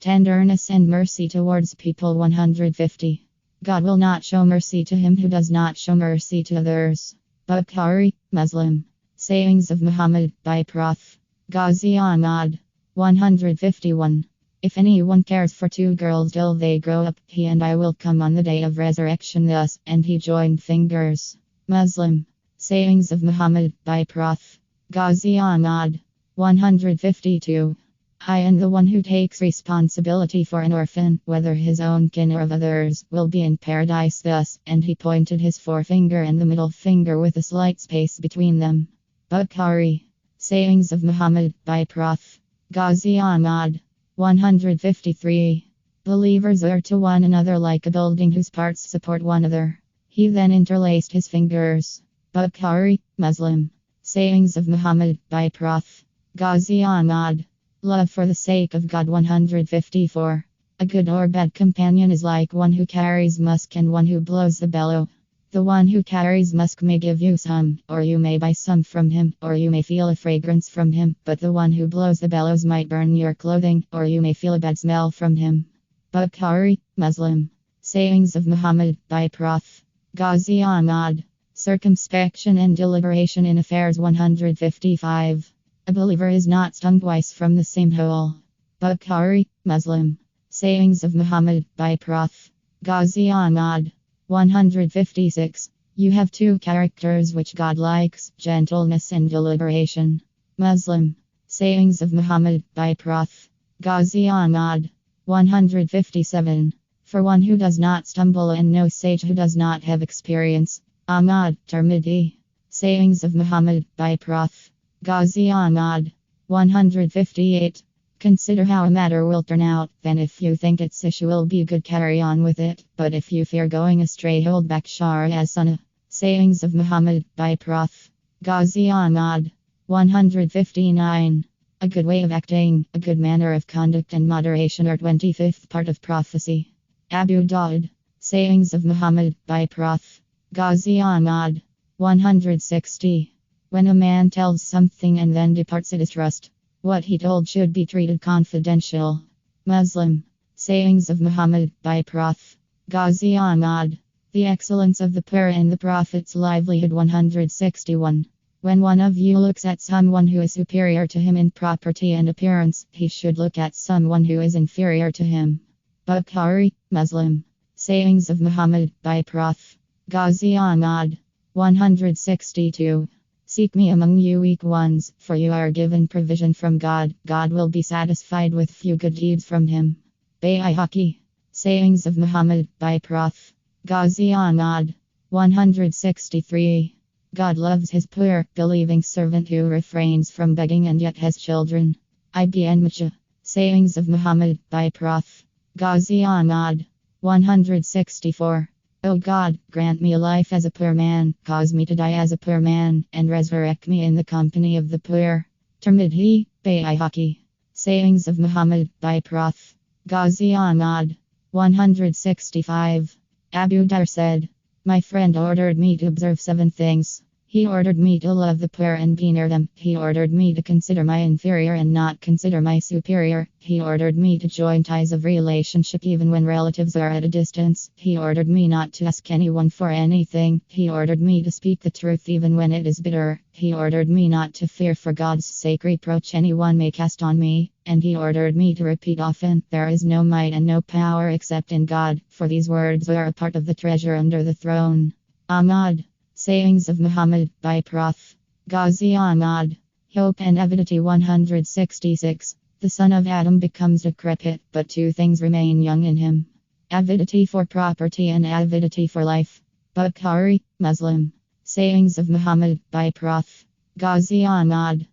Tenderness and mercy towards people 150. God will not show mercy to him who does not show mercy to others. Bukhari, Muslim. Sayings of Muhammad by Prof. Ghazi Ahmad. 151. If anyone cares for two girls till they grow up, he and I will come on the day of resurrection thus, and he joined fingers. Muslim. Sayings of Muhammad by Prof. Ghazi Ahmad. 152. I and the one who takes responsibility for an orphan, whether his own kin or of others, will be in paradise thus, and he pointed his forefinger and the middle finger with a slight space between them. Bukhari. Sayings of Muhammad by Prof. Ghazi Ahmad. 153. Believers are to one another like a building whose parts support one another. He then interlaced his fingers. Bukhari, Muslim. Sayings of Muhammad by Prof. Ghazi Ahmad. Love for the sake of God 154. A good or bad companion is like one who carries musk and one who blows the bellow. The one who carries musk may give you some, or you may buy some from him, or you may feel a fragrance from him, but the one who blows the bellows might burn your clothing, or you may feel a bad smell from him. Bukhari, Muslim. Sayings of Muhammad by Prof. Ghazi Ahmad. Circumspection and deliberation in affairs 155. A believer is not stung twice from the same hole. Bukhari, Muslim. Sayings of Muhammad by Prof. Ghazi Ahmad. 156. You have two characters which God likes, gentleness and deliberation. Muslim. Sayings of Muhammad by Prof. Ghazi Ahmad. 157. For one who does not stumble and no sage who does not have experience. Ahmad, Tirmidhi. Sayings of Muhammad by Prof. Ghazi Ahmad. 158. Consider how a matter will turn out, then if you think its issue will be good, carry on with it, but if you fear going astray, hold back Shari'ah Sunnah. Sayings of Muhammad by Prof. Ghazi Ahmad. 159. A good way of acting, a good manner of conduct and moderation are 25th part of prophecy. Abu Dawud. Sayings of Muhammad by Prof. Ghazi Ahmad. 160. When a man tells something and then departs, it is trust. What he told should be treated confidential. Muslim. Sayings of Muhammad by Prof. Ghazi Ahmad. The excellence of the prayer and the Prophet's livelihood 161. When one of you looks at someone who is superior to him in property and appearance, he should look at someone who is inferior to him. Bukhari, Muslim. Sayings of Muhammad by Prof. Ghazi Ahmad. 162. Seek me among you weak ones, for you are given provision from God. God will be satisfied with few good deeds from him. Bayhaqi. Sayings of Muhammad by Prof. Ghazi Ahmad. 163. God loves his poor, believing servant who refrains from begging and yet has children. Ibn Majah. Sayings of Muhammad by Prof. Ghazi Ahmad. 164. O God, grant me a life as a poor man, cause me to die as a poor man, and resurrect me in the company of the poor. Tirmidhi, Bayhaqi. Sayings of Muhammad by Prof. Ghazi Ahmad. 165. Abu Dar said, my friend ordered me to observe 7 things. He ordered me to love the poor and be near them. He ordered me to consider my inferior and not consider my superior. He ordered me to join ties of relationship even when relatives are at a distance. He ordered me not to ask anyone for anything. He ordered me to speak the truth even when it is bitter. He ordered me not to fear for God's sake reproach anyone may cast on me. And he ordered me to repeat often, there is no might and no power except in God, for these words are a part of the treasure under the throne. Ahmad. Sayings of Muhammad by Prof. Ghazi Ahmad. Hope and Avidity 166. The son of Adam becomes decrepit, but 2 things remain young in him. Avidity for property and avidity for life. Bukhari, Muslim. Sayings of Muhammad by Prof. Ghazi Ahmad.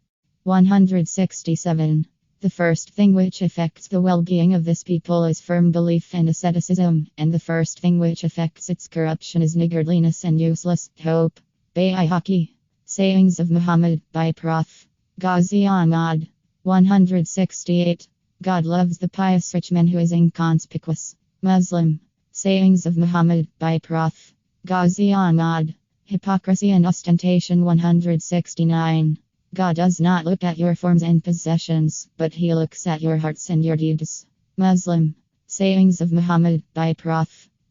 167. The first thing which affects the well-being of this people is firm belief and asceticism, and the first thing which affects its corruption is niggardliness and useless hope. Bayhaqi. Sayings of Muhammad by Prof. Ghazi Ahmad. 168. God loves the pious rich man who is inconspicuous. Muslim. Sayings of Muhammad by Prof. Ghazi Ahmad. Hypocrisy and ostentation 169. God does not look at your forms and possessions, but he looks at your hearts and your deeds. Muslim. Sayings of Muhammad by Prof.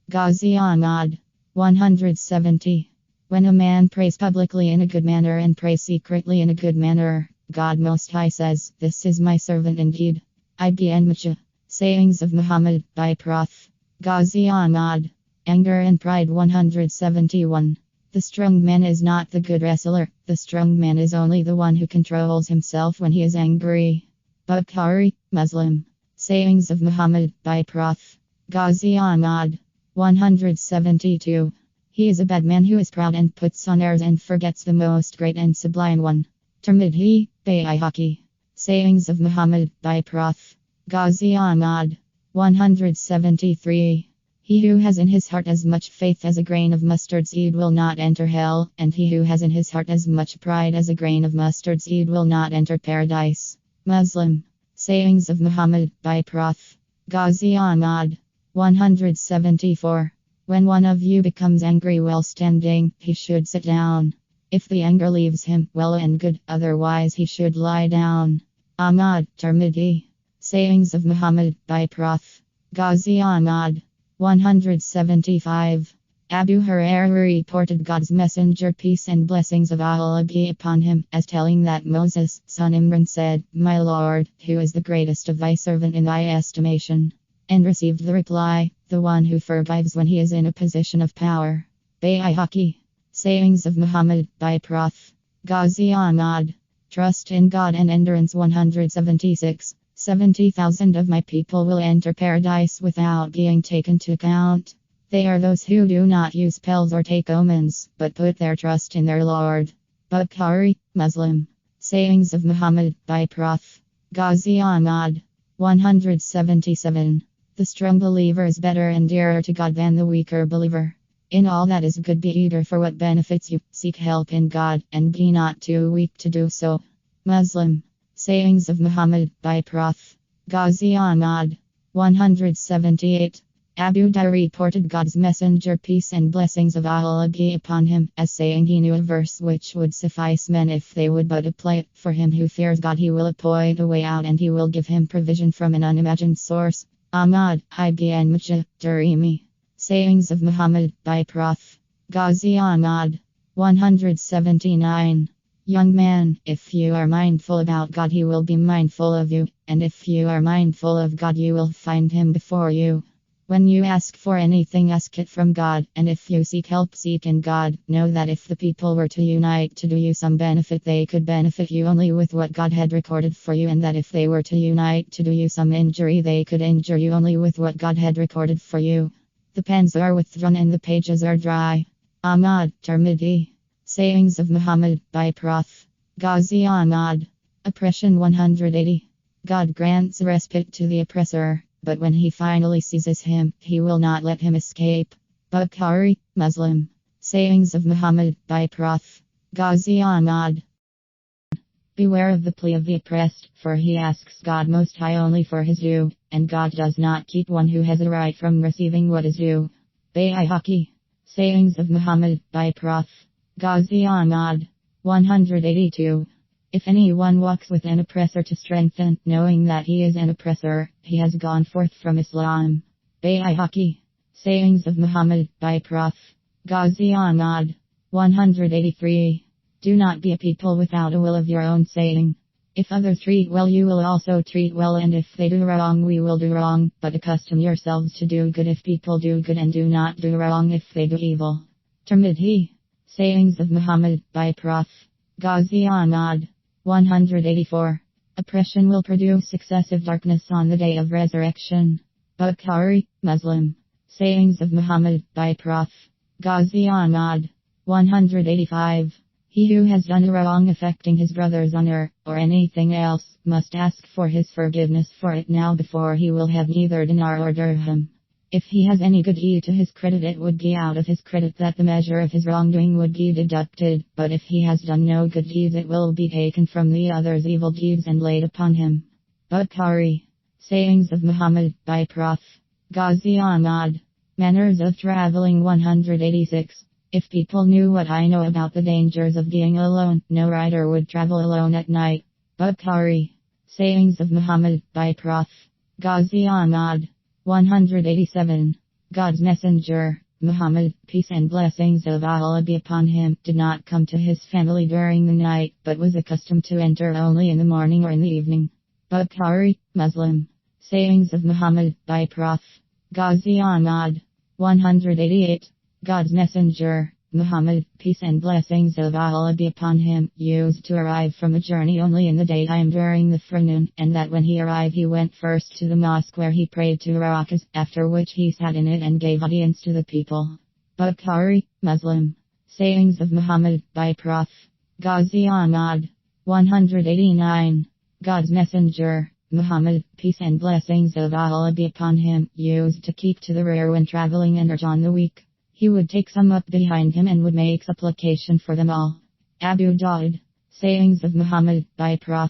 Ghazi Ahmad. 170. When a man prays publicly in a good manner and prays secretly in a good manner, God Most High says, "This is my servant indeed." Ibn Majah. Sayings of Muhammad by Prof. Ghazi Ahmad. Anger and Pride 171. The strong man is not the good wrestler, the strong man is only the one who controls himself when he is angry. Bukhari, Muslim. Sayings of Muhammad by Prof. Ghazi Ahmad. 172. He is a bad man who is proud and puts on airs and forgets the most great and sublime one. Tirmidhi, Bayhaqi. Sayings of Muhammad by Prof. Ghazi Ahmad. 173. He who has in his heart as much faith as a grain of mustard seed will not enter hell, and he who has in his heart as much pride as a grain of mustard seed will not enter paradise. Muslim. Sayings of Muhammad by Prof. Ghazi Ahmad. 174. When one of you becomes angry while standing, he should sit down. If the anger leaves him, well and good, otherwise he should lie down. Ahmad, Tirmidhi. Sayings of Muhammad by Prof. Ghazi Ahmad. 175. Abu Hurairah reported God's messenger, peace and blessings of Allah be upon him, as telling that Moses, son Imran, said, "My Lord, who is the greatest of thy servant in thy estimation?" And received the reply, "The one who forgives when he is in a position of power." Bayhaqi. Sayings of Muhammad by Prof. Ghazi Ahmad. Trust in God and endurance 176. 70,000 of my people will enter paradise without being taken to account. They are those who do not use spells or take omens, but put their trust in their Lord. Bukhari, Muslim. Sayings of Muhammad by Prof. Ghazi Ahmad. 177. The strong believer is better and dearer to God than the weaker believer. In all that is good, be eager for what benefits you, seek help in God, and be not too weak to do so. Muslim. Sayings of Muhammad by Prof. Ghazi Ahmad. 178. Abu Dawud reported God's messenger, peace and blessings of Allah be upon him, as saying he knew a verse which would suffice men if they would but apply it. For him who fears God, he will appoint a way out, and he will give him provision from an unimagined source. Ahmad, Ibn Majah, Darimi. Sayings of Muhammad by Prof. Ghazi Ahmad. 179. Young man, if you are mindful about God, he will be mindful of you, and if you are mindful of God, you will find him before you. When you ask for anything, ask it from God, and if you seek help, seek in God. Know that if the people were to unite to do you some benefit, they could benefit you only with what God had recorded for you, and that if they were to unite to do you some injury, they could injure you only with what God had recorded for you. The pens are withdrawn and the pages are dry. Ahmad, Tirmidhi. Sayings of Muhammad by Prof. Ghazi Ahmad. Oppression 180. God grants respite to the oppressor, but when he finally seizes him, he will not let him escape. Bukhari, Muslim. Sayings of Muhammad by Prof. Ghazi Ahmad. Beware of the plea of the oppressed, for he asks God Most High only for his due, and God does not keep one who has a right from receiving what is due. Bayhaqi. Sayings of Muhammad by Prof. Ghazi Ahmad. 182. If anyone walks with an oppressor to strengthen, knowing that he is an oppressor, he has gone forth from Islam. Bayhaqi. Sayings of Muhammad by Prof. Ghazi Ahmad. 183. Do not be a people without a will of your own, saying, "If others treat well, you will also treat well, and if they do wrong, we will do wrong. But accustom yourselves to do good if people do good, and do not do wrong if they do evil." Tirmidhi. Sayings of Muhammad by Prof. Ghazi Ahmad. 184. Oppression will produce excessive darkness on the day of resurrection. Bukhari, Muslim. Sayings of Muhammad by Prof. Ghazi Ahmad. 185. He who has done a wrong affecting his brother's honor, or anything else, must ask for his forgiveness for it now before he will have neither dinar or dirham. If he has any good deed to his credit, it would be out of his credit that the measure of his wrongdoing would be deducted, but if he has done no good deeds, it will be taken from the other's evil deeds and laid upon him. Bukhari. Sayings of Muhammad by Prof. Ghazi Ahmad. Manners of traveling 186. If people knew what I know about the dangers of being alone, no rider would travel alone at night. Bukhari. Sayings of Muhammad by Prof. Ghazi Ahmad. 187. God's Messenger, Muhammad, peace and blessings of Allah be upon him, did not come to his family during the night, but was accustomed to enter only in the morning or in the evening. Bukhari, Muslim. Sayings of Muhammad, by Prof. Ghazi Ahmad. 188. God's Messenger, Muhammad, peace and blessings of Allah be upon him, used to arrive from a journey only in the daytime during the forenoon, and that when he arrived he went first to the mosque where he prayed 2 rak'ahs, after which he sat in it and gave audience to the people. Bukhari, Muslim. Sayings of Muhammad, by Prof. Ghazi Ahmad. 189. God's Messenger, Muhammad, peace and blessings of Allah be upon him, used to keep to the rear when traveling and urge on the weak. He would take some up behind him and would make supplication for them all. Abu Dawud. Sayings of Muhammad, by Prof.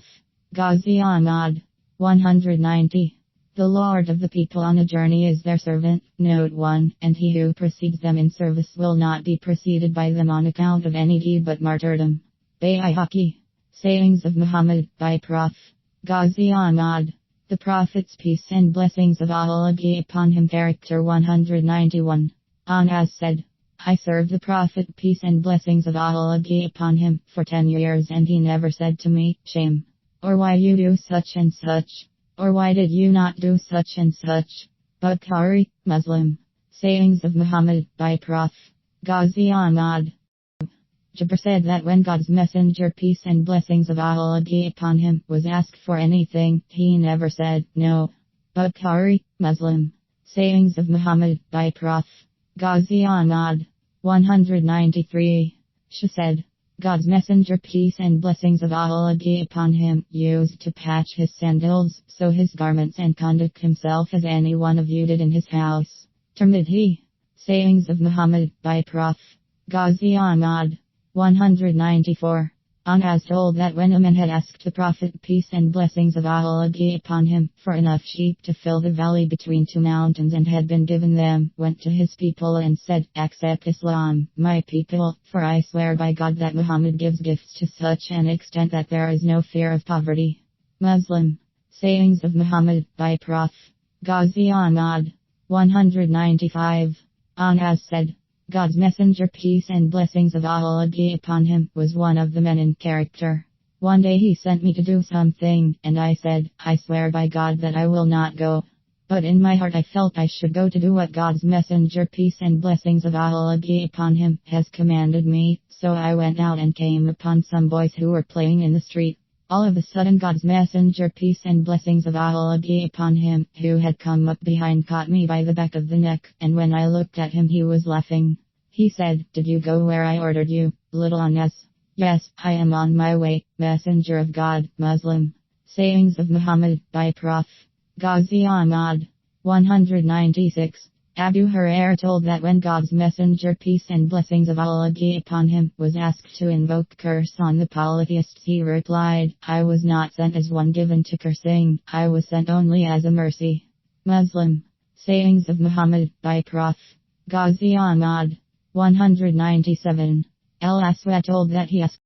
Ghazi Ahmad. 190. The Lord of the people on a journey is their servant. Note 1. And he who precedes them in service will not be preceded by them on account of any deed but martyrdom. Bayhaqi. Sayings of Muhammad, by Prof. Ghazi Ahmad. The Prophet's peace and blessings of Allah be upon him. Character 191. Anas said, I served the Prophet, peace and blessings of Allah be upon him, for 10 years, and he never said to me, shame, or why you do such and such, or why did you not do such and such. Bukhari, Muslim. Sayings of Muhammad, by Prof. Ghazi Ahmad. Jabir said that when God's Messenger, peace and blessings of Allah be upon him, was asked for anything, he never said no. Bukhari, Muslim. Sayings of Muhammad, by Prof. Ghazi Ahmad. 193. She said, God's Messenger, peace and blessings of Allah be upon him, used to patch his sandals, sew his garments, and conduct himself as any one of you did in his house. Tirmidhi. Sayings of Muhammad, by Prof. Ghazi Ahmad. 194. Anas told that when a man had asked the Prophet, peace and blessings of Allah be upon him, for enough sheep to fill the valley between 2 mountains and had been given them, went to his people and said, accept Islam, my people, for I swear by God that Muhammad gives gifts to such an extent that there is no fear of poverty. Muslim. Sayings of Muhammad, by Prof. Ghazi Ahmad. 195. Anas said, God's Messenger, peace and blessings of Allah be upon him, was one of the men in character. One day he sent me to do something, and I said, I swear by God that I will not go. But in my heart I felt I should go to do what God's Messenger, peace and blessings of Allah be upon him, has commanded me, so I went out and came upon some boys who were playing in the street. All of a sudden God's Messenger, peace and blessings of Allah be upon him, who had come up behind, caught me by the back of the neck, and when I looked at him he was laughing. He said, did you go where I ordered you, little Anas? Yes, I am on my way, Messenger of God. Muslim. Sayings of Muhammad, by Prof. Ghazi Ahmad. 196. Abu Hurairah told that when God's Messenger, peace and blessings of Allah be upon him, was asked to invoke curse on the polytheists, he replied, I was not sent as one given to cursing, I was sent only as a mercy. Muslim. Sayings of Muhammad, by Prof. Ghazi Ahmad. 197. Al-Aswad told that he asked